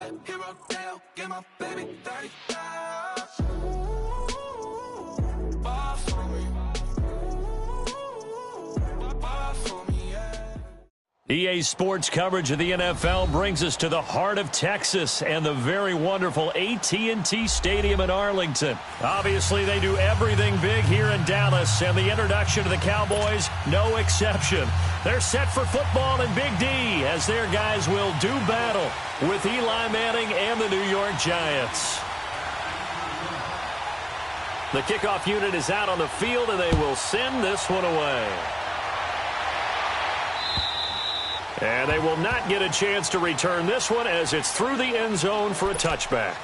Hero Dale, get my baby 35. Ball for me. Ball for me, yeah. EA Sports coverage of the NFL brings us to the heart of Texas and the very wonderful AT&T Stadium in Arlington. Obviously, they do everything big here in Dallas, and the introduction to the Cowboys, no exception. They're set for football in Big D as their guys will do battle with Eli Manning and the New York Giants. The kickoff unit is out on the field, and they will send this one away. And they will not get a chance to return this one as it's through the end zone for a touchback.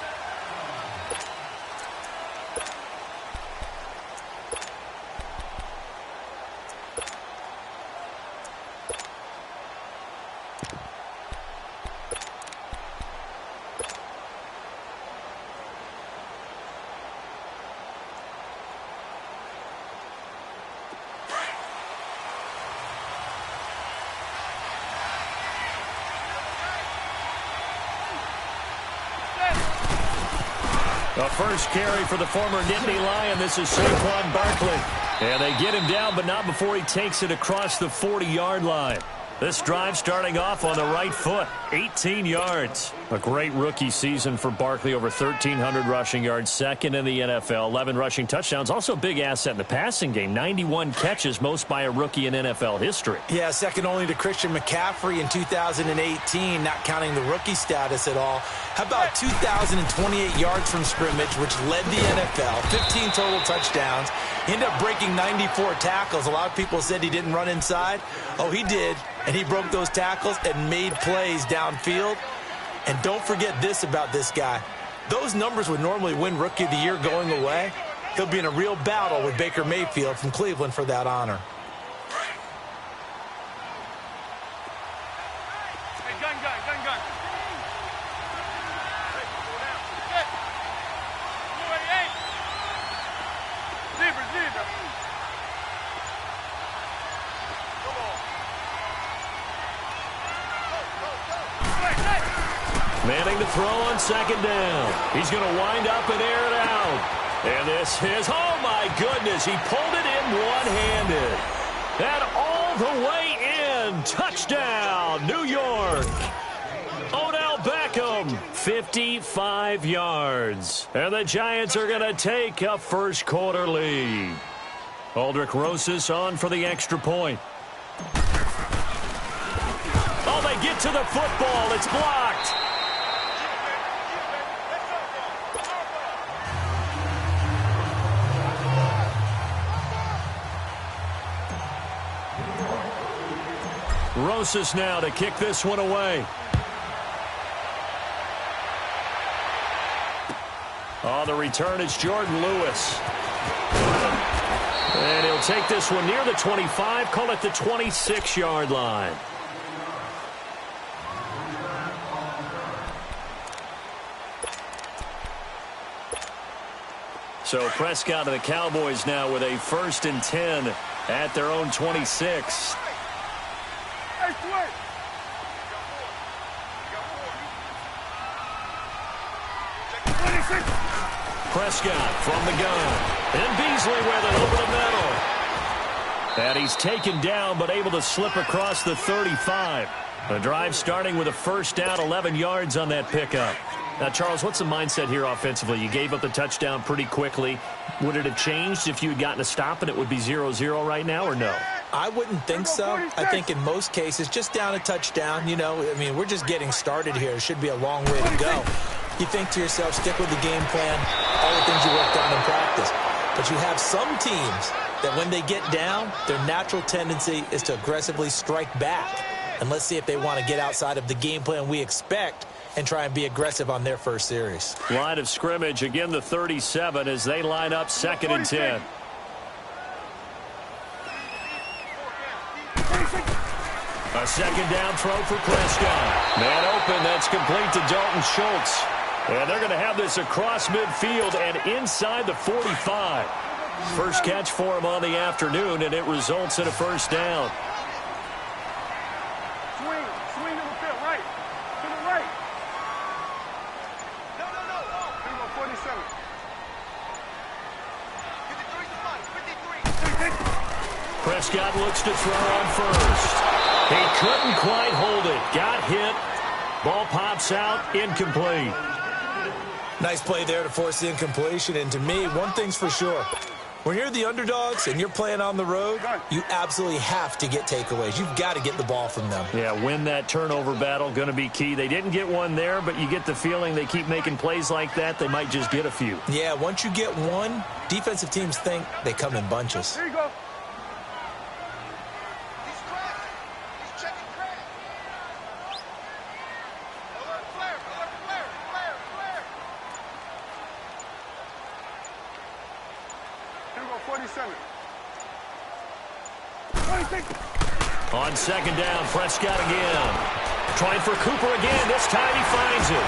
The first carry for the former Nittany Lion. This is Saquon Barkley. And they get him down, but not before he takes it across the 40-yard line. This drive starting off on the right foot, 18 yards. A great rookie season for Barkley, over 1,300 rushing yards, second in the NFL, 11 rushing touchdowns. Also a big asset in the passing game, 91 catches, most by a rookie in NFL history. Yeah, second only to Christian McCaffrey in 2018, not counting the rookie status at all. How about 2,028 yards from scrimmage, which led the NFL, 15 total touchdowns. He ended up breaking 94 tackles. A lot of people said he didn't run inside. Oh, he did, and he broke those tackles and made plays downfield. And don't forget this about this guy. Those numbers would normally win Rookie of the Year going away. He'll be in a real battle with Baker Mayfield from Cleveland for that honor. Hey, gun. Zebra. Manning to throw on second down. He's going to wind up and air it out. And this is, oh my goodness, he pulled it in one-handed. And all the way in. Touchdown, New York. Odell Beckham, 55 yards. And the Giants are going to take a first quarter lead. Aldrick Rosas on for the extra point. Oh, they get to the football. It's blocked. Rosas now to kick this one away. On the return, it's Jordan Lewis. And he'll take this one near the 25, call it the 26-yard line. So Prescott and the Cowboys now with a 1st and 10 at their own 26. Prescott from the gun. And Beasley with it over the middle. And he's taken down but able to slip across the 35. The drive starting with a first down, 11 yards on that pickup. Now, Charles, what's the mindset here offensively? You gave up the touchdown pretty quickly. Would it have changed if you had gotten a stop and it would be 0-0 right now, or no? I wouldn't think so. I think in most cases, just down a touchdown, you know, I mean, we're just getting started here. It should be a long way to go. You think to yourself, stick with the game plan, all the things you worked on in practice. But you have some teams that when they get down, their natural tendency is to aggressively strike back. And let's see if they want to get outside of the game plan we expect and try and be aggressive on their first series. Line of scrimmage, again the 37 as they line up 2nd and 10. A second down throw for Prescott. Man open, that's complete to Dalton Schultz. And they're going to have this across midfield and inside the 45. First catch for him on the afternoon, and it results in a first down. Swing to the field, right. To the right. Prescott looks to throw on first. He couldn't quite hold it. Got hit. Ball pops out. Incomplete. Nice play there to force the incompletion. And to me, one thing's for sure. When you're the underdogs and you're playing on the road, you absolutely have to get takeaways. You've got to get the ball from them. Yeah, win that turnover battle, going to be key. They didn't get one there, but you get the feeling they keep making plays like that, they might just get a few. Yeah, once you get one, defensive teams think they come in bunches. Here you go. On second down, Prescott again. Trying for Cooper again. This time he finds it.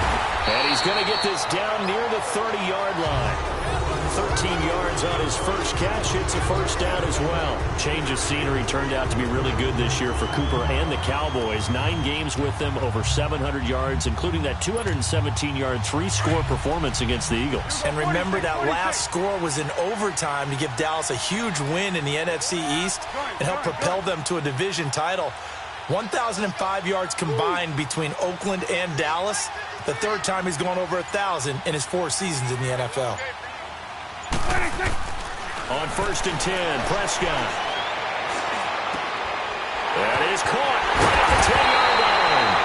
And he's going to get this down near the 30-yard line. 13 yards on his first catch. It's a first down as well. Change of scenery turned out to be really good this year for Cooper and the Cowboys. 9 games with them, over 700 yards, including that 217-yard, 3-score performance against the Eagles. And remember, that last score was in overtime to give Dallas a huge win in the NFC East and help propel them to a division title. 1,005 yards combined between Oakland and Dallas. The third time he's gone over 1,000 in his 4 seasons in the NFL. On first and 10, Prescott. That is caught right at the 10-yard line.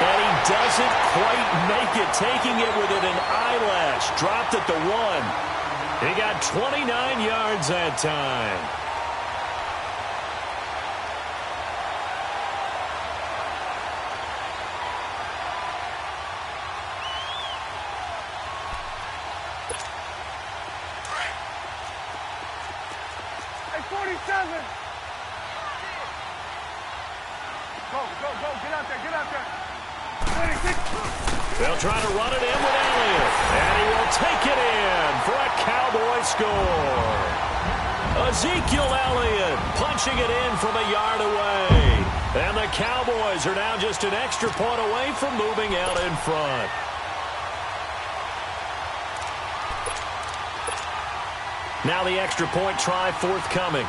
And he doesn't quite make it, taking it within an eyelash. Dropped at the 1. He got 29 yards that time. They'll try to run it in with Elliott. And he will take it in for a Cowboy score. Ezekiel Elliott punching it in from a yard away. And the Cowboys are now just an extra point away from moving out in front. Now the extra point try forthcoming.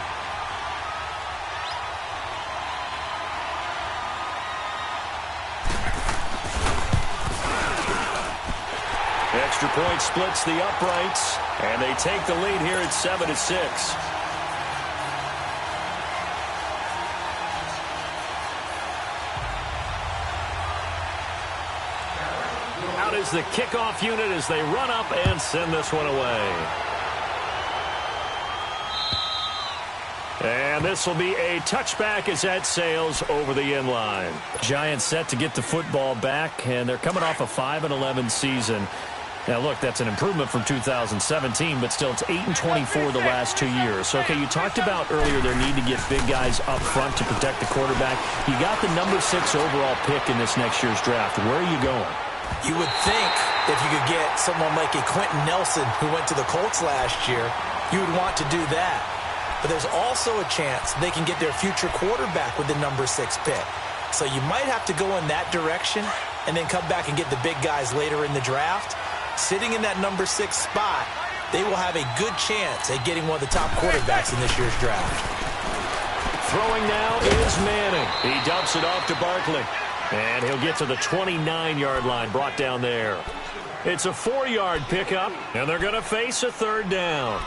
Extra point splits the uprights, and they take the lead here at 7-6. Out is the kickoff unit as they run up and send this one away. And this will be a touchback as that sails over the end line. Giants set to get the football back, and they're coming off a 5-11 season. Now, look, that's an improvement from 2017, but still it's 8-24 the last 2 years. Okay, you talked about earlier their need to get big guys up front to protect the quarterback. You got the number 6 overall pick in this next year's draft. Where are you going? You would think if you could get someone like a Quentin Nelson who went to the Colts last year, you would want to do that. But there's also a chance they can get their future quarterback with the number 6 pick. So you might have to go in that direction and then come back and get the big guys later in the draft. Sitting in that number 6 spot, they will have a good chance at getting one of the top quarterbacks in this year's draft. Throwing now is Manning. He dumps it off to Barkley. And he'll get to the 29-yard line, brought down there. It's a 4-yard pickup, and they're going to face a third down.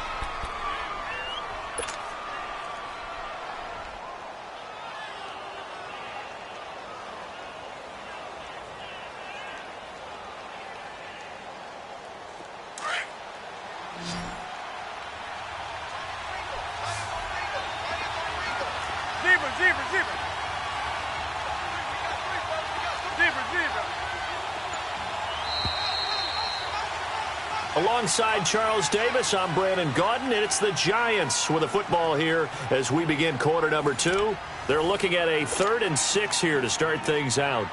Alongside Charles Davis, I'm Brandon Gaudin, and it's the Giants with the football here as we begin quarter number 2. They're looking at a 3rd and 6 here to start things out.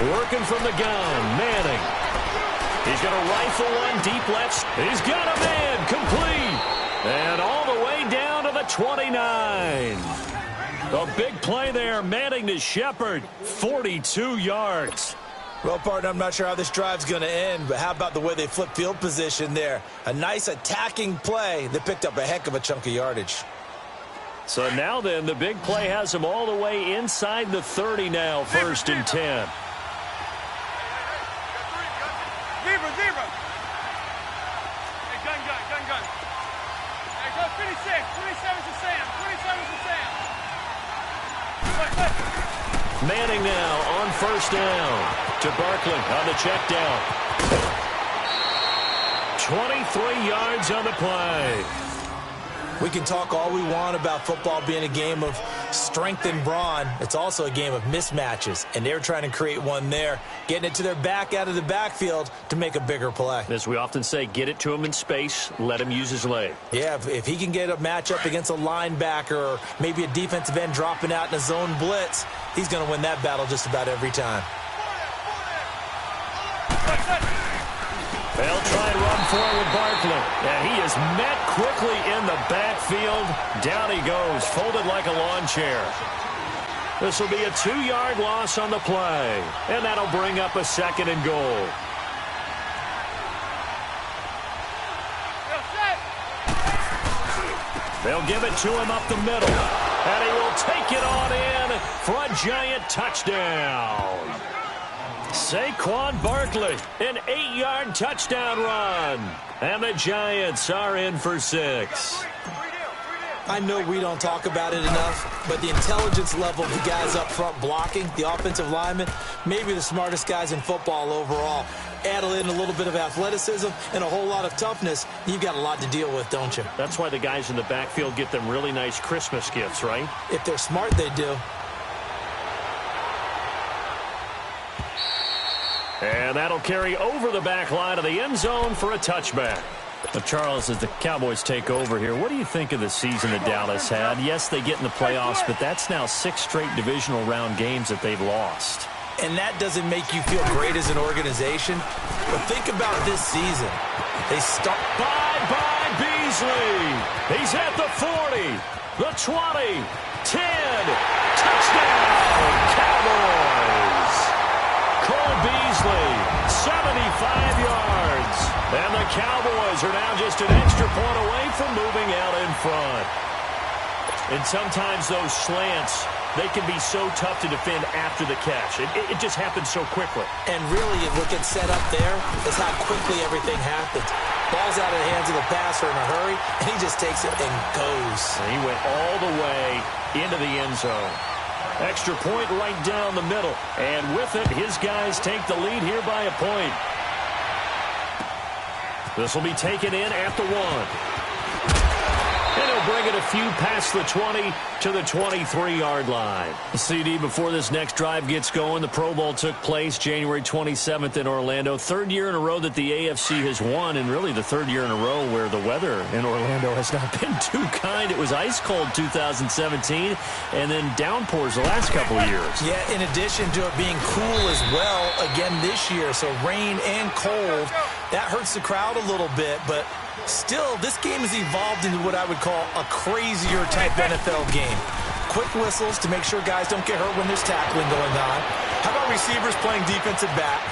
Working from the gun, Manning. He's going to rifle one deep left. He's got a man complete. And all the way down to the 29. A big play there. Manning to Shepard. 42 yards. Well, partner, I'm not sure how this drive's going to end, but how about the way they flip field position there? A nice attacking play that picked up a heck of a chunk of yardage. So now then, the big play has him all the way inside the 30 now, 1st and 10. Zebra. Hey, gun. Hey, go 26. 27's to Sam. 27's to Sam. Manning now on 1st down to Barkley on the check down. 23 yards on the play. We can talk all we want about football being a game of strength and brawn. It's also a game of mismatches, and they're trying to create one there, getting it to their back out of the backfield to make a bigger play. As we often say, get it to him in space, let him use his leg. Yeah, if he can get a matchup against a linebacker or maybe a defensive end dropping out in a zone blitz, he's going to win that battle just about every time. They'll try and run forward Barkley. And he is met quickly in the backfield. Down he goes, folded like a lawn chair. This will be a 2-yard loss on the play. And that'll bring up a 2nd and goal. They'll give it to him up the middle. And he will take it on in for a giant touchdown. Saquon Barkley, an 8-yard touchdown run. And the Giants are in for 6. I know we don't talk about it enough, but the intelligence level of the guys up front blocking, the offensive linemen, maybe the smartest guys in football overall. Add in a little bit of athleticism and a whole lot of toughness, you've got a lot to deal with, don't you? That's why the guys in the backfield get them really nice Christmas gifts, right? If they're smart, they do. And that'll carry over the back line of the end zone for a touchback. Now, Charles, as the Cowboys take over here, what do you think of the season that Dallas had? Yes, they get in the playoffs, but that's now 6 straight divisional round games that they've lost. And that doesn't make you feel great as an organization. But think about this season. They start... By Beasley. He's at the 40, the 20, 10. Touchdown, Cowboys. Cole Beasley, 75 yards. And the Cowboys are now just an extra point away from moving out in front. And sometimes those slants, they can be so tough to defend after the catch. It just happens so quickly. And really, what gets set up there is how quickly everything happens. Ball's out of the hands of the passer in a hurry, and he just takes it and goes. And he went all the way into the end zone. Extra point right down the middle. And with it, his guys take the lead here by a point. This will be taken in at the 1. And he'll bring it a few past the 20 to the 23-yard line. CD, before this next drive gets going, the Pro Bowl took place January 27th in Orlando. 3rd year in a row that the AFC has won, and really the 3rd year in a row where the weather in Orlando has not been too kind. It was ice cold 2017, and then downpours the last couple of years. Yeah, in addition to it being cool as well again this year, so rain and cold, that hurts the crowd a little bit, but still, this game has evolved into what I would call a crazier type NFL game. Quick whistles to make sure guys don't get hurt when there's tackling going on. How about receivers playing defensive back?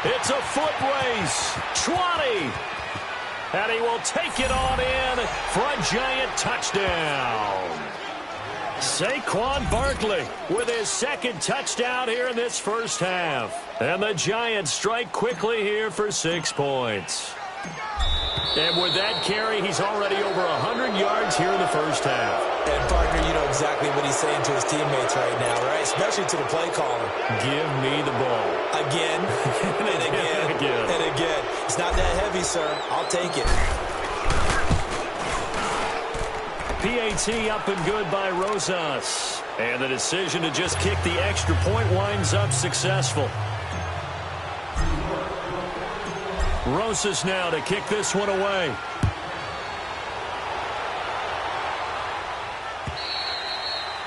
It's a foot race. 20. And he will take it on in for a giant touchdown. Saquon Barkley with his 2nd touchdown here in this first half. And the Giants strike quickly here for 6 points. And with that carry, he's already over 100 yards here in the first half. And, partner, you know exactly what he's saying to his teammates right now, right? Especially to the play caller. Give me the ball. Again, and again, and again. It's not that heavy, sir. I'll take it. PAT up and good by Rosas. And the decision to just kick the extra point winds up successful. Rosas now to kick this one away.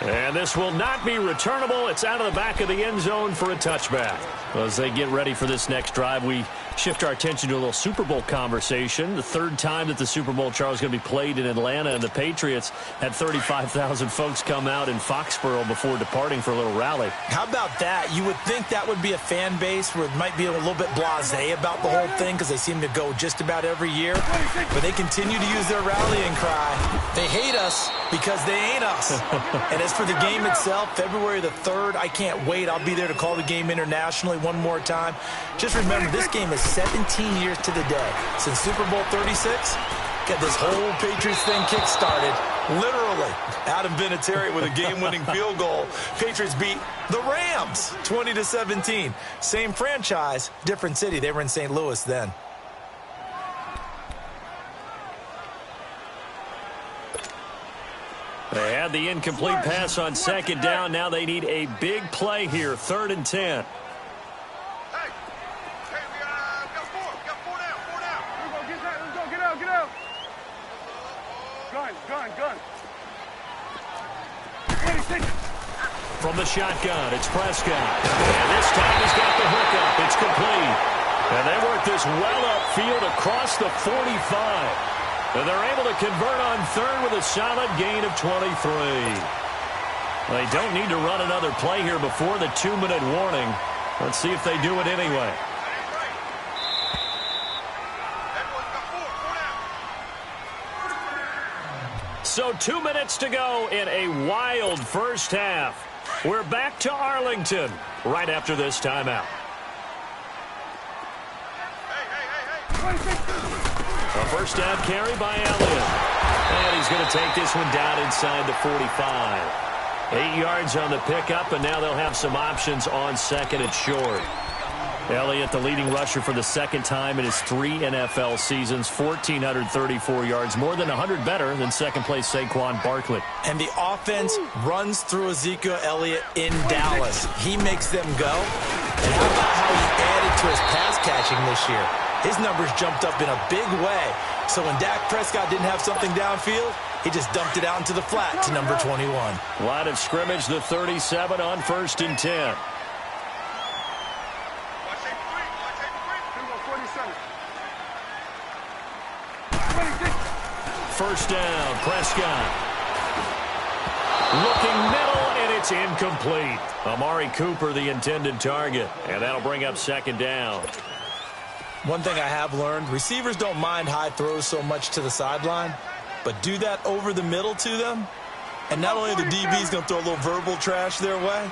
And this will not be returnable. It's out of the back of the end zone for a touchback. Well, as they get ready for this next drive, we shift our attention to a little Super Bowl conversation. The third time that the Super Bowl, Charles, is going to be played in Atlanta, and the Patriots had 35,000 folks come out in Foxborough before departing for a little rally. How about that? You would think that would be a fan base where it might be a little bit blasé about the whole thing because they seem to go just about every year. But they continue to use their rallying cry. They hate us because they ain't us. And as for the game itself, February the 3rd, I can't wait. I'll be there to call the game internationally one more time. Just remember, this game is 17 years to the day since Super Bowl 36. Get this whole Patriots thing kick-started. Literally, Adam Vinatieri with a game-winning field goal. Patriots beat the Rams 20-17. Same franchise, different city. They were in St. Louis then. They had the incomplete pass on second down. Now they need a big play here, 3rd and 10. Gun. From the shotgun, it's Prescott. And this time he's got the hook up. It's complete. And they work this well upfield across the 45. And they're able to convert on 3rd with a solid gain of 23. They don't need to run another play here before the 2-minute warning. Let's see if they do it anyway. So 2 minutes to go in a wild first half. We're back to Arlington right after this timeout. A first down carry by Elliott. And he's going to take this one down inside the 45. 8 yards on the pickup, and now they'll have some options on 2nd and short. Elliott, the leading rusher for the 2nd time in his 3 NFL seasons, 1,434 yards, more than 100 better than second-place Saquon Barkley. And the offense runs through Ezekiel Elliott in Dallas. He makes them go. And how about how he added to his pass catching this year? His numbers jumped up in a big way. So when Dak Prescott didn't have something downfield, he just dumped it out into the flat to number 21. Line of scrimmage, the 37 on 1st and 10. First down, Prescott. Looking middle, and it's incomplete. Amari Cooper, the intended target, and that'll bring up 2nd down. One thing I have learned, receivers don't mind high throws so much to the sideline, but do that over the middle to them, and not only are the DBs going to throw a little verbal trash their way,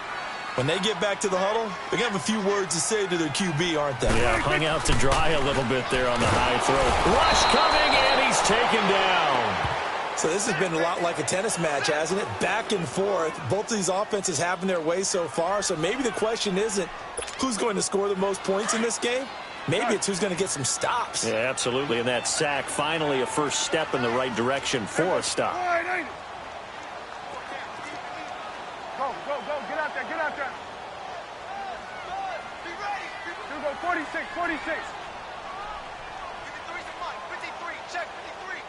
when they get back to the huddle, they're going to have a few words to say to their QB, aren't they? Yeah, hung out to dry a little bit there on the high throw. Rush coming, and he's taken down. So this has been a lot like a tennis match, hasn't it? Back and forth. Both of these offenses having their way so far, so maybe the question isn't who's going to score the most points in this game. Maybe it's who's going to get some stops. Yeah, absolutely, and that sack, finally a first step in the right direction for a stop. Go, get out there. You go 46. 53, check 53.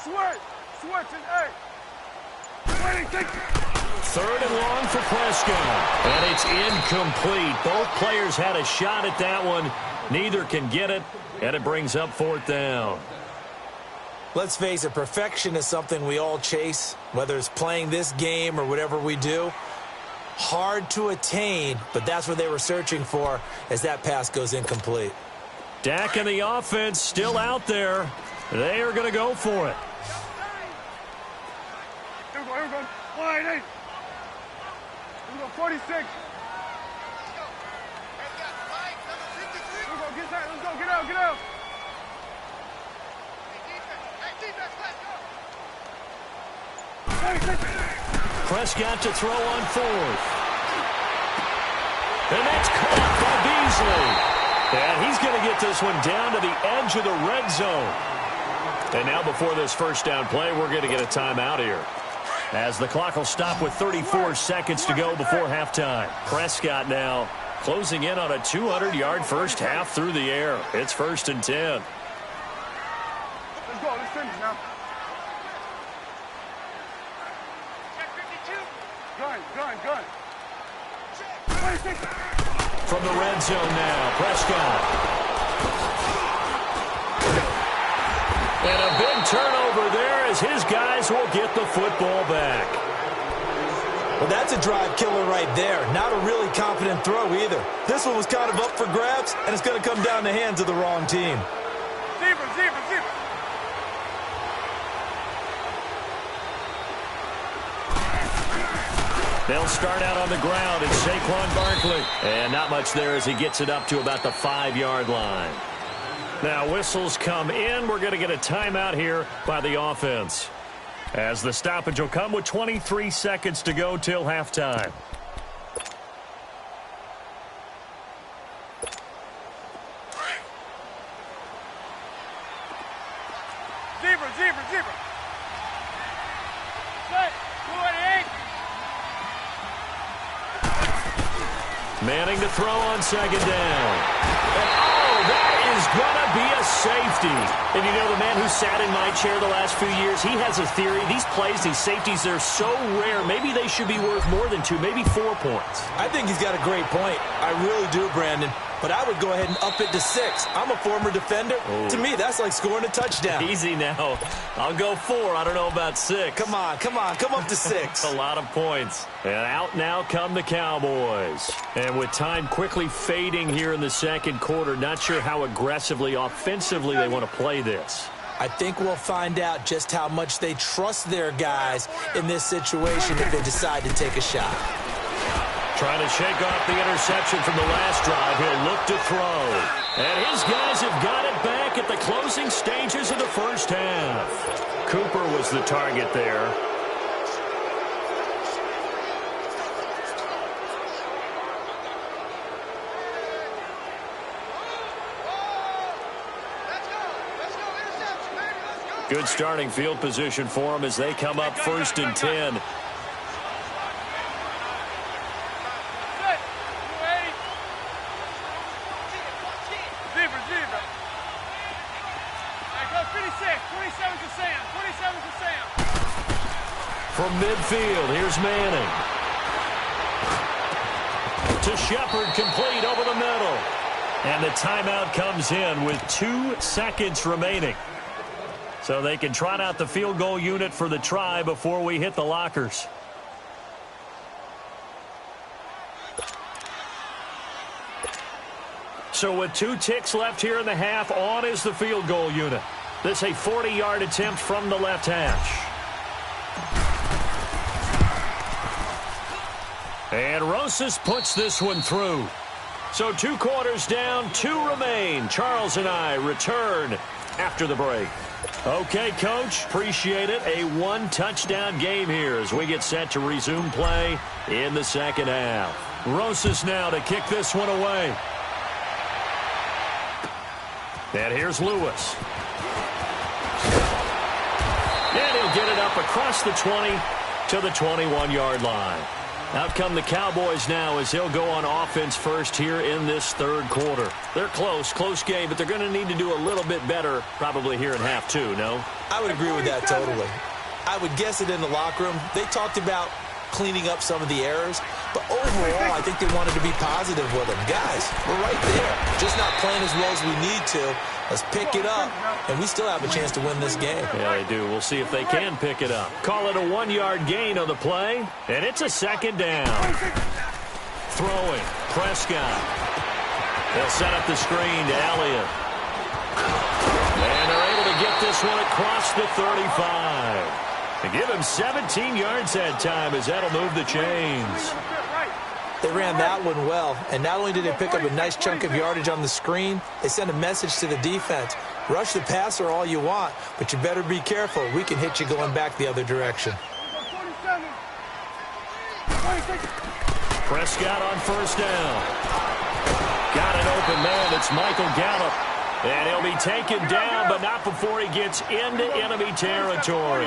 Switch, and 3rd and long for Prescott, and it's incomplete. Both players had a shot at that one. Neither can get it, and it brings up 4th down. Let's face it, perfection is something we all chase, whether it's playing this game or whatever we do. Hard to attain, but that's what they were searching for as that pass goes incomplete. Dak and the offense still out there. They are going to go for it. Here we go. Wide 8. Here we go, 46. Here we go, let's go, get out. Prescott to throw on 4th. And that's caught by Beasley. And he's going to get this one down to the edge of the red zone. And now before this first down play, we're going to get a timeout here, as the clock will stop with 34 seconds to go before halftime. Prescott now closing in on a 200-yard first half through the air. It's 1st and 10. Let's go. Let's finish now. Gun. 26. From the red zone now, Prescott. And a big turnover there as his guys will get the football back. Well, that's a drive killer right there. Not a really confident throw either. This one was kind of up for grabs, and it's going to come down the hands of the wrong team. Zebra. They'll start out on the ground. It's Saquon Barkley. And not much there as he gets it up to about the 5-yard line. Now whistles come in. We're going to get a timeout here by the offense, as the stoppage will come with 23 seconds to go till halftime. Zebra. Set. 288. Manning to throw on second down. And that is going to be a safety. And you know, the man who sat in my chair the last few years, he has a theory. These plays, these safeties, they're so rare. Maybe they should be worth more than 2, maybe 4 points. I think he's got a great point. I really do, Brandon. But I would go ahead and up it to 6. I'm a former defender. Oh. To me, that's like scoring a touchdown. Easy now. I'll go 4. I don't know about 6. Come on. Come up to 6. A lot of points. And out now come the Cowboys. And with time quickly fading here in the second quarter, not sure how aggressively, offensively they want to play this. I think we'll find out just how much they trust their guys in this situation if they decide to take a shot. Trying to shake off the interception from the last drive. He'll look to throw. And his guys have got it back at the closing stages of the first half. Cooper was the target there. Good starting field position for them as they come up 1st and 10. From midfield, here's Manning. To Shepard, complete over the middle. And the timeout comes in with 2 seconds remaining. So they can trot out the field goal unit for the try before we hit the lockers. So with 2 ticks left here in the half, on is the field goal unit. This a 40-yard attempt from the left hash. And Rosas puts this one through. So 2 quarters down, 2 remain. Charles and I return after the break. Okay, Coach, appreciate it. A 1-touchdown game here as we get set to resume play in the second half. Rosas now to kick this one away. And here's Lewis. And he'll get it up across the 20 to the 21-yard line. Out come the Cowboys now as he'll go on offense first here in this third quarter. They're close game, but they're going to need to do a little bit better probably here in half 2, no? I would agree with that totally. I would guess it in the locker room. They talked about cleaning up some of the errors, but overall, I think they wanted to be positive with them. Guys, we're right there. Just not playing as well as we need to. Let's pick it up, and we still have a chance to win this game. Yeah, they do. We'll see if they can pick it up. Call it a 1-yard gain on the play, and it's a second down. Throwing, Prescott. They'll set up the screen to Elliott. And they're able to get this one across the 35. To give him 17 yards that time as that'll move the chains. They ran that one well, and not only did they pick up a nice chunk of yardage on the screen, they sent a message to the defense. Rush the passer all you want, but you better be careful. We can hit you going back the other direction. Prescott on first down. Got an open man. It's Michael Gallup. And he'll be taken down, but not before he gets into enemy territory.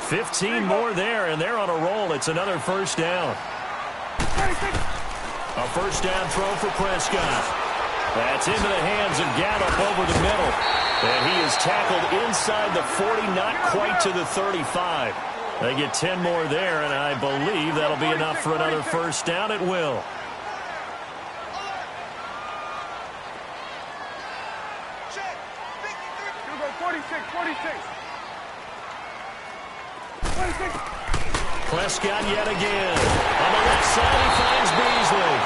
15 more there, and they're on a roll. It's another first down. A first down throw for Prescott. That's into the hands of Gallup over the middle. And he is tackled inside the 40, not quite to the 35. They get 10 more there, and I believe that'll be enough for another first down. It will. Check. 46, 46. 26. Prescott yet again. On the left side, he finds Beasley.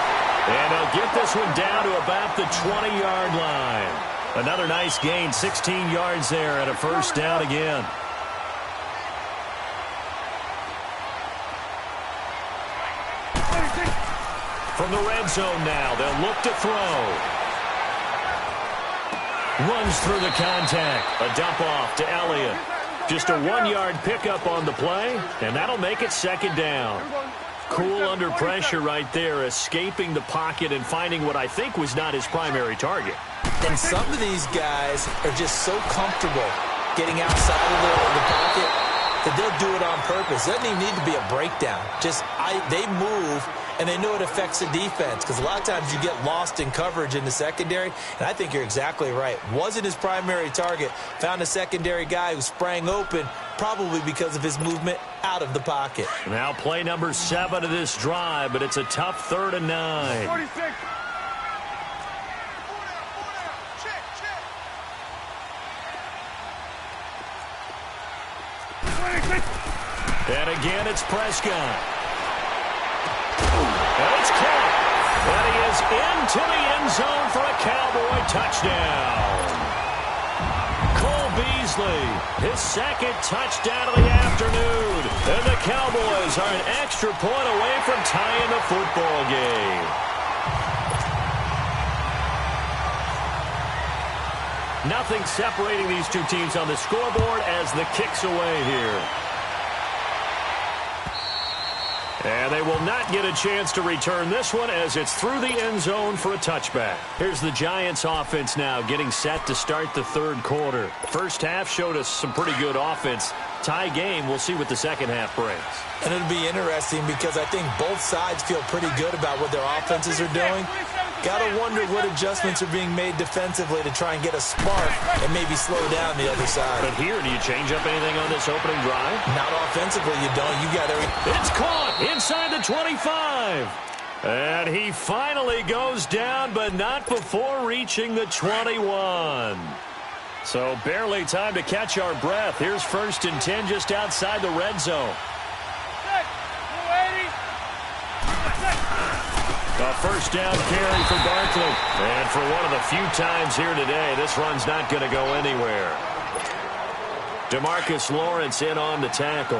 And he'll get this one down to about the 20-yard line. Another nice gain, 16 yards there and a first down again. From the red zone now, they'll look to throw. Runs through the contact. A dump off to Elliott. Just a 1-yard pickup on the play, and that'll make it second down. Cool under pressure right there, escaping the pocket and finding what I think was not his primary target. And some of these guys are just so comfortable getting outside of the pocket that they'll do it on purpose. It doesn't even need to be a breakdown. They move, and they know it affects the defense, because a lot of times you get lost in coverage in the secondary, and I think you're exactly right. Wasn't his primary target. Found a secondary guy who sprang open, probably because of his movement out of the pocket. Now play number 7 of this drive, but it's a tough 3rd and 9. 46. And again, it's Prescott. And it's caught. And he is into the end zone for a Cowboy touchdown. Cole Beasley, his second touchdown of the afternoon. And the Cowboys are an extra point away from tying the football game. Nothing separating these two teams on the scoreboard as the kick's away here. And they will not get a chance to return this one as it's through the end zone for a touchback. Here's the Giants offense now getting set to start the third quarter. First half showed us some pretty good offense. Tie game, we'll see what the second half brings. And it'll be interesting because I think both sides feel pretty good about what their offenses are doing. Got to wonder what adjustments are being made defensively to try and get a spark and maybe slow down the other side. But here, do you change up anything on this opening drive? Not offensively, you don't. You got to. It's caught inside the 25. And he finally goes down, but not before reaching the 21. So barely time to catch our breath. Here's 1st and 10 just outside the red zone. A first down carry for Barkley. And for one of the few times here today, this run's not going to go anywhere. DeMarcus Lawrence in on the tackle.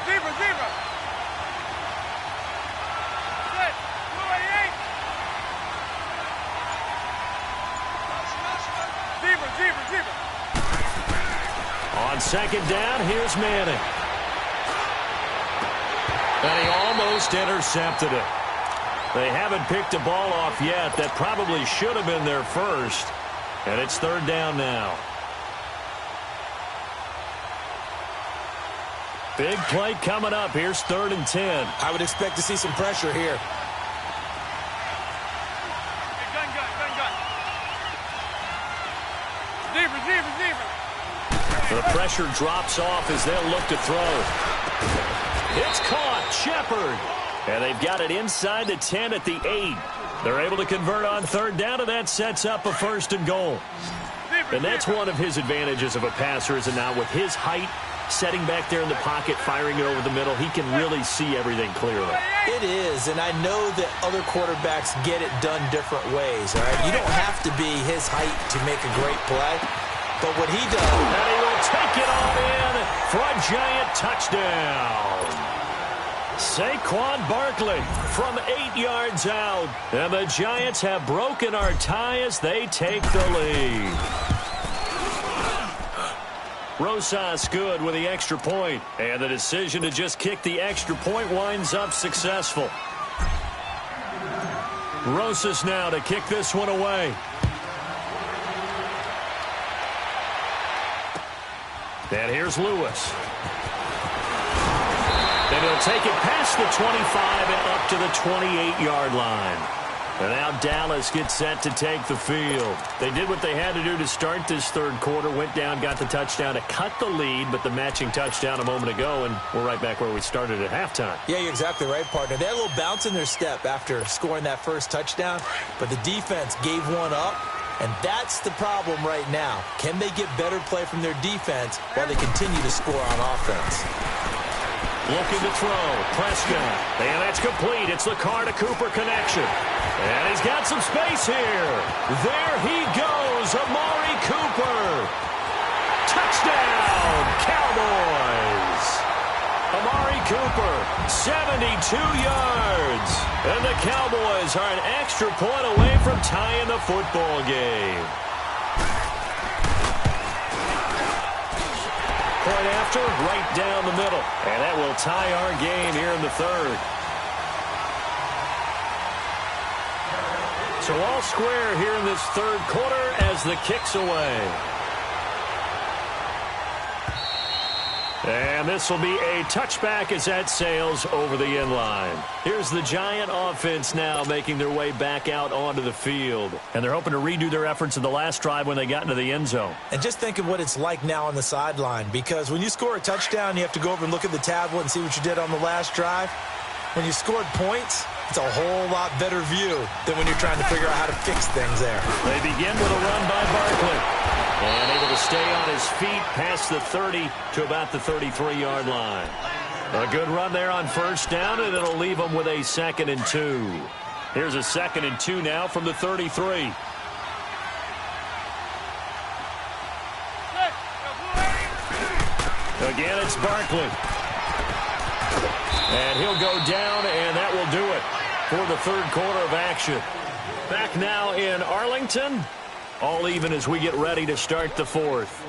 Zebra. Set. 288. Zebra. On second down, here's Manning. And he almost intercepted it. They haven't picked a ball off yet. That probably should have been their first. And it's 3rd down now. Big play coming up. Here's 3rd and 10. I would expect to see some pressure here. Gun. Zebra. The pressure drops off as they'll look to throw. It's caught. Shepard. And they've got it inside the 10 at the 8. They're able to convert on 3rd down, and that sets up a 1st and goal. And that's one of his advantages of a passer, is now with his height, setting back there in the pocket, firing it over the middle, he can really see everything clearly. It is, and I know that other quarterbacks get it done different ways, all right? You don't have to be his height to make a great play, but what he does... And he will take it on in for a Giant touchdown. Saquon Barkley from 8 yards out. And the Giants have broken our tie as they take the lead. Rosas good with the extra point. And the decision to just kick the extra point winds up successful. Rosas now to kick this one away. And here's Lewis. And he'll take it past the 25 and up to the 28-yard line. And now Dallas gets set to take the field. They did what they had to do to start this third quarter. Went down, got the touchdown to cut the lead, but the matching touchdown a moment ago, and we're right back where we started at halftime. Yeah, you're exactly right, partner. They had a little bounce in their step after scoring that first touchdown, but the defense gave one up, and that's the problem right now. Can they get better play from their defense while they continue to score on offense? Looking to throw. Prescott. And that's complete. It's the Carr to Cooper connection. And he's got some space here. There he goes. Amari Cooper. Touchdown, Cowboys. Amari Cooper, 72 yards. And the Cowboys are an extra point away from tying the football game. Point after, right down the middle. And that will tie our game here in the third. So all square here in this third quarter as the kick's away. And this will be a touchback as that sails over the end line. Here's the Giant offense now making their way back out onto the field. And they're hoping to redo their efforts in the last drive when they got into the end zone. And just think of what it's like now on the sideline, because when you score a touchdown, you have to go over and look at the tablet and see what you did on the last drive. When you scored points, it's a whole lot better view than when you're trying to figure out how to fix things there. They begin with a run by Barkley. And able to stay on his feet past the 30 to about the 33-yard line. A good run there on first down, and it'll leave them with a 2nd and 2. Here's a 2nd and 2 now from the 33. Again, it's Barkley. And he'll go down, and that will do it for the third quarter of action. Back now in Arlington. All even as we get ready to start the fourth.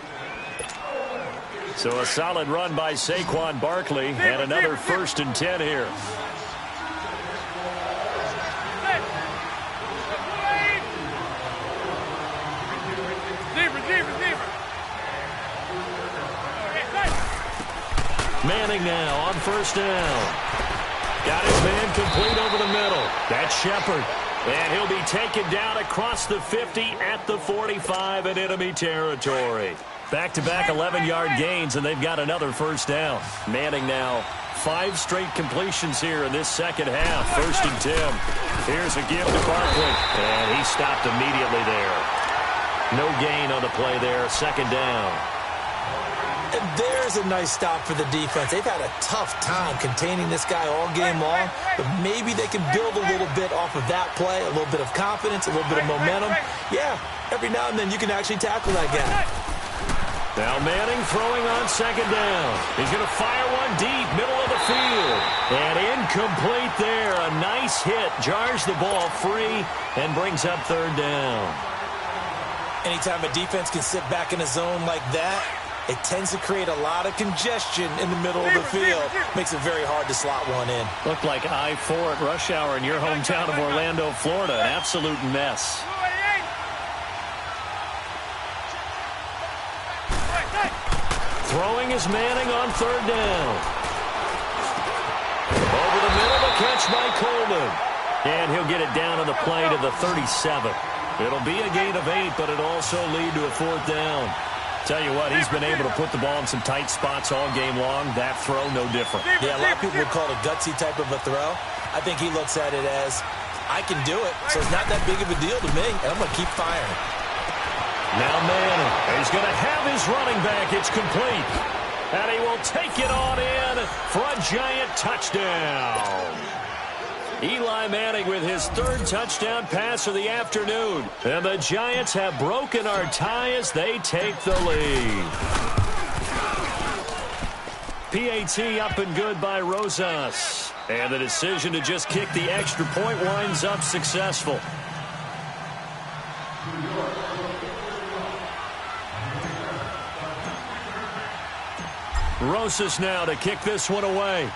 So a solid run by Saquon Barkley and another 1st and 10 here. Manning now on first down. Got his man complete over the middle. That's Shepard. And he'll be taken down across the 50 at the 45 in enemy territory. Back-to-back 11-yard gains, and they've got another first down. Manning now 5 straight completions here in this second half. 1st and 10. Here's a give to Barkley. And he stopped immediately there. No gain on the play there. 2nd down. And there's a nice stop for the defense. They've had a tough time containing this guy all game long, but maybe they can build a little bit off of that play, a little bit of confidence, a little bit of momentum. Yeah, every now and then you can actually tackle that guy. Now Manning throwing on 2nd down. He's going to fire one deep, middle of the field. And incomplete there. A nice hit. Jars the ball free and brings up 3rd down. Anytime a defense can sit back in a zone like that, it tends to create a lot of congestion in the middle of the field. Makes it very hard to slot one in. Looked like I-4 at rush hour in your hometown of Orlando, Florida. An absolute mess. Throwing is Manning on 3rd down. Over the middle, the catch by Coleman. And he'll get it down on the play to the 37. It'll be a gain of 8, but it'll also lead to a 4th down. Tell you what, he's been able to put the ball in some tight spots all game long. That throw, no different. Yeah, a lot of people would call it a gutsy type of a throw. I think he looks at it as, I can do it, so it's not that big of a deal to me, and I'm going to keep firing. Now Manning, he's going to have his running back. It's complete. And he will take it on in for a Giant touchdown. Eli Manning with his 3rd touchdown pass of the afternoon. And the Giants have broken our tie as they take the lead. PAT up and good by Rosas. And the decision to just kick the extra point winds up successful. Rosas now to kick this one away.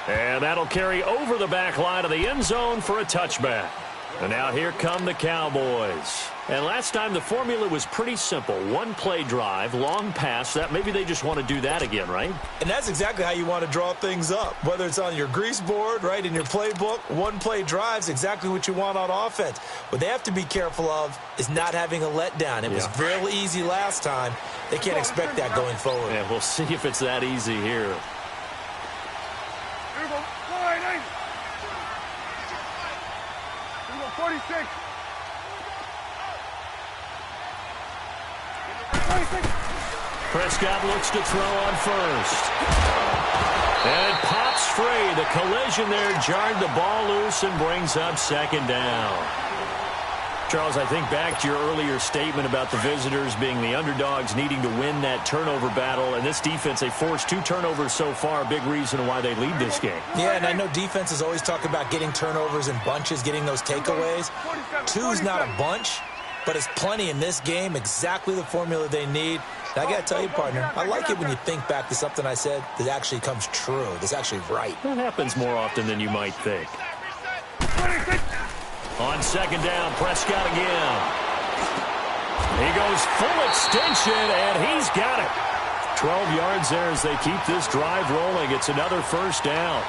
And that'll carry over the back line of the end zone for a touchback. And now here come the Cowboys. And last time the formula was pretty simple. One play drive, long pass. That maybe they just want to do that again, right? And that's exactly how you want to draw things up. Whether it's on your grease board, right, in your playbook, one play drive's exactly what you want on offense. What they have to be careful of is not having a letdown. It was real easy last time. They can't expect that going forward. Yeah, we'll see if it's that easy here. Here we go. 46. 46. Prescott looks to throw on first. And it pops free. The collision there jarred the ball loose and brings up second down. Charles, I think back to your earlier statement about the visitors being the underdogs needing to win that turnover battle. And this defense, they forced 2 turnovers so far, a big reason why they lead this game. Yeah, and I know defenses always talk about getting turnovers in bunches, getting those takeaways. 2's not a bunch, but it's plenty in this game, exactly the formula they need. And I got to tell you, partner, I like it when you think back to something I said that actually comes true, that's actually right. That happens more often than you might think. On second down, Prescott again. He goes full extension, and he's got it. 12 yards there as they keep this drive rolling. It's another first down.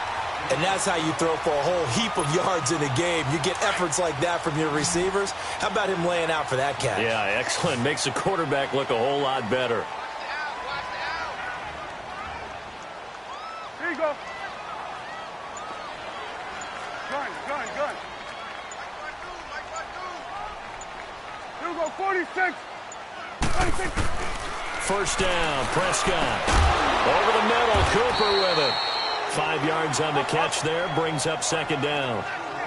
And that's how you throw for a whole heap of yards in a game. You get efforts like that from your receivers. How about him laying out for that catch? Yeah, excellent. Makes the quarterback look a whole lot better. Here you go. Gun. Here we go, 46. 46. First down, Prescott. Over the middle, Cooper with it. 5 yards on the catch there, brings up second down.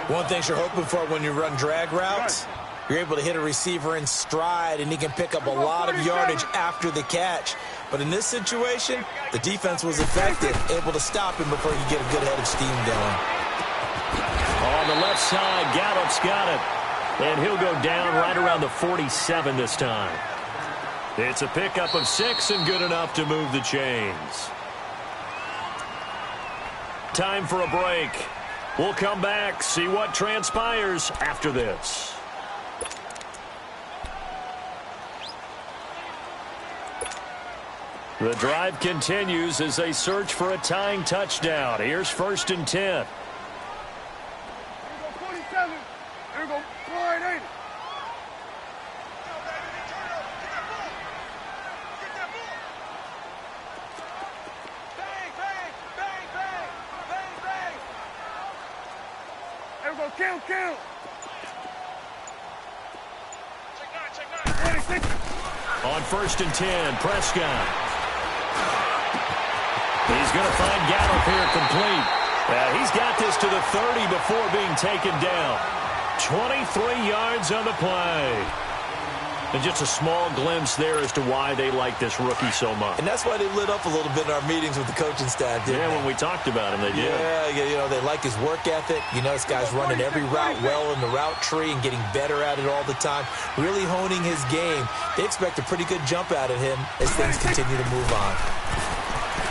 One thing you're hoping for when you run drag routes, you're able to hit a receiver in stride, and he can pick up a lot of yardage after the catch. But in this situation, the defense was effective, able to stop him before he could get a good head of steam going. On the left side, Gallup's got it. And he'll go down right around the 47 this time. It's a pickup of 6 and good enough to move the chains. Time for a break. We'll come back, see what transpires after this. The drive continues as they search for a tying touchdown. Here's 1st and 10. Here we go, 47. Here we go, 48. Here we go, count. Check 9. 26. On 1st and 10, Prescott. He's going to find Gallup here complete. He's got this to the 30 before being taken down. 23 yards on the play. And just a small glimpse there as to why they like this rookie so much. And that's why they lit up a little bit in our meetings with the coaching staff, didn't they? When we talked about him, they did. Yeah, they like his work ethic. This guy's running every route well in the route tree and getting better at it all the time, really honing his game. They expect a pretty good jump out of him as things continue to move on.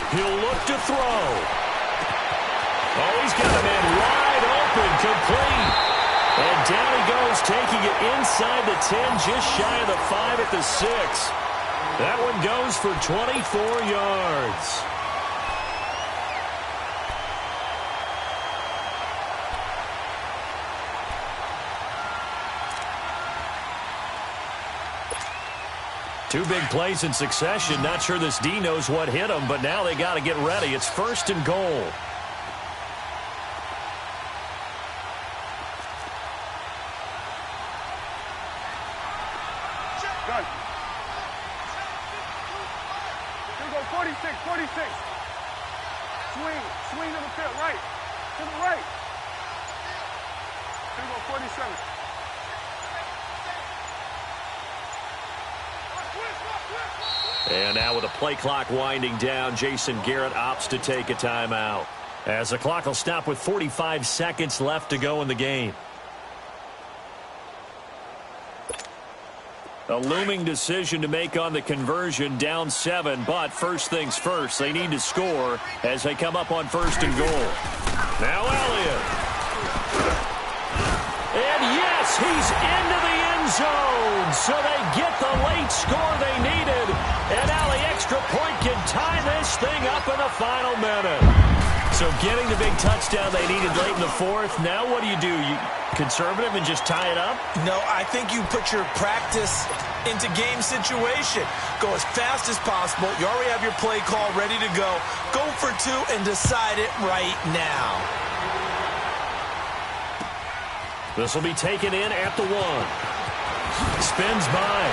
He'll look to throw. Oh, he's got a man wide open, complete. And down he goes, taking it inside the 10, just shy of the 5 at the 6. That one goes for 24 yards. Two big plays in succession. Not sure this D knows what hit him, but now they got to get ready. It's 1st and goal. Gun. Here we go, 46. Swing to the field, right. To the right. Here we go, 47. And now with the play clock winding down, Jason Garrett opts to take a timeout, as the clock will stop with 45 seconds left to go in the game. A looming decision to make on the conversion, down 7, but first things first, they need to score as they come up on 1st and goal. Now Elliott. And yes, He's into the end zone. So they get the late score they needed. And now the extra point can tie this thing up in the final minute. So getting the big touchdown they needed late in the fourth. Now what do? You conservative and just tie it up? No, I think you put your practice into game situation. Go as fast as possible. You already have your play call ready to go. Go for two and decide it right now. This will be taken in at the 1. Spins by.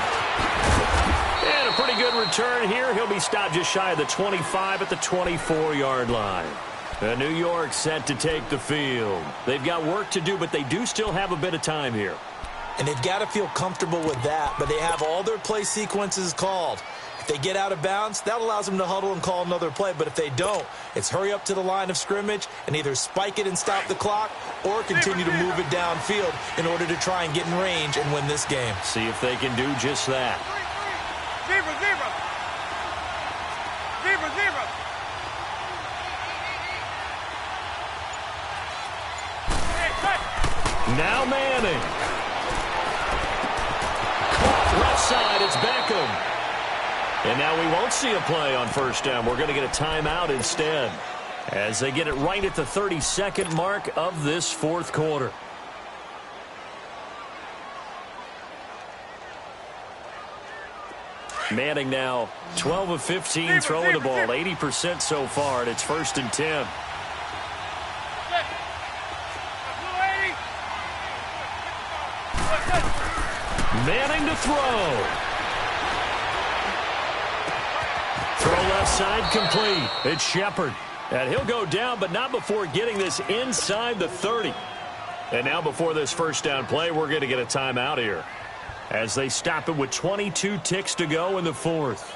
And a pretty good return here. He'll be stopped just shy of the 25 at the 24-yard line. And New York set to take the field. They've got work to do, but they do still have a bit of time here. And they've got to feel comfortable with that, but they have all their play sequences called. If they get out of bounds, that allows them to huddle and call another play. But if they don't, it's hurry up to the line of scrimmage and either spike it and stop the clock or continue to move it downfield in order to try and get in range and win this game. See if they can do just that. Zebra. Now Manning. Caught left side. It's Beckham. And now we won't see a play on first down. We're going to get a timeout instead as they get it right at the 32nd mark of this fourth quarter. Manning now 12 of 15 throwing the ball, 80% so far, and it's 1st and 10. Manning to throw. Throw left side complete. It's Shepard. And he'll go down, but not before getting this inside the 30. And now before this first down play, we're going to get a timeout here as they stop it with 22 ticks to go in the fourth.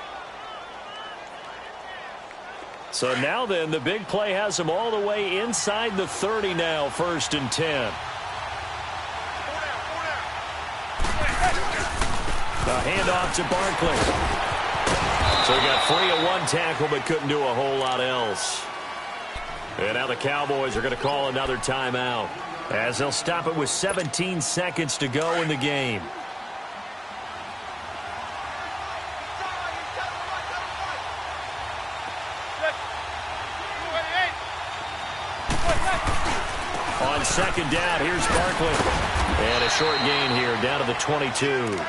So now then, the big play has them all the way inside the 30 now, 1st and 10. The handoff to Barkley. So he got free of one tackle but couldn't do a whole lot else. And now the Cowboys are going to call another timeout as they'll stop it with 17 seconds to go in the game. On second down, here's Barkley. And a short gain here down to the 22.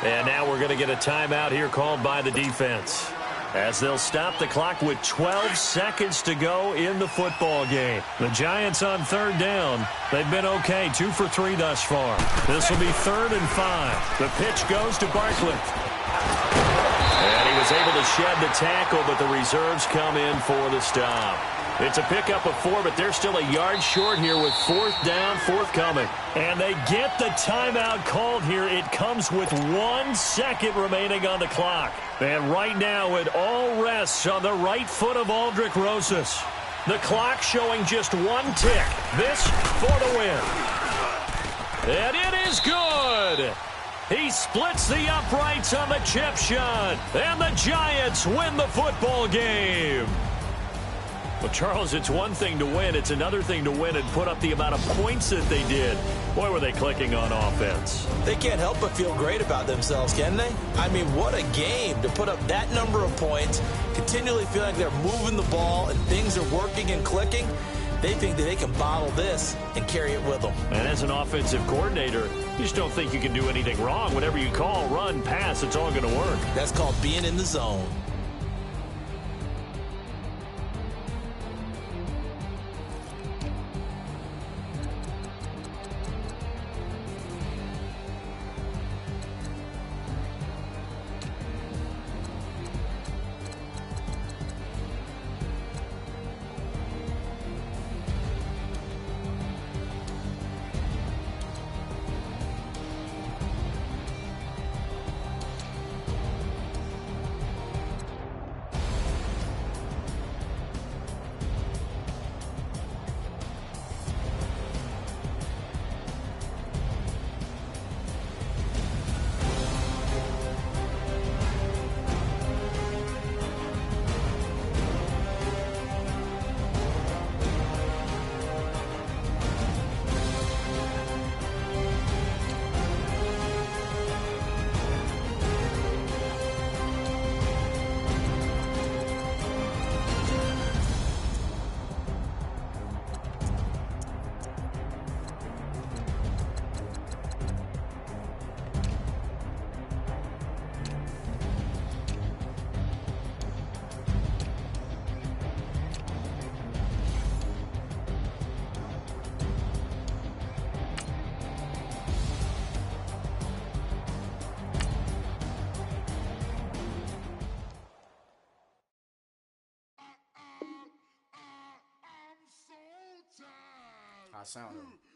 And now we're going to get a timeout here called by the defense as they'll stop the clock with 12 seconds to go in the football game. The Giants on third down. They've been okay, 2 for 3 thus far. This will be 3rd and 5. The pitch goes to Barkley. And he was able to shed the tackle, but the reserves come in for the stop. It's a pickup of 4, but they're still a yard short here with 4th down, forthcoming. And they get the timeout called here. It comes with 1 second remaining on the clock. And right now it all rests on the right foot of Aldrick Rosas. The clock showing just 1 tick. This for the win. And it is good. He splits the uprights on the chip shot. And the Giants win the football game. Well, Charles, it's one thing to win. It's another thing to win and put up the amount of points that they did. Boy, were they clicking on offense. They can't help but feel great about themselves, can they? I mean, what a game to put up that number of points, continually feel like they're moving the ball and things are working and clicking. They think that they can bottle this and carry it with them. And as an offensive coordinator, you just don't think you can do anything wrong. Whatever you call, run, pass, it's all going to work. That's called being in the zone. I sound him.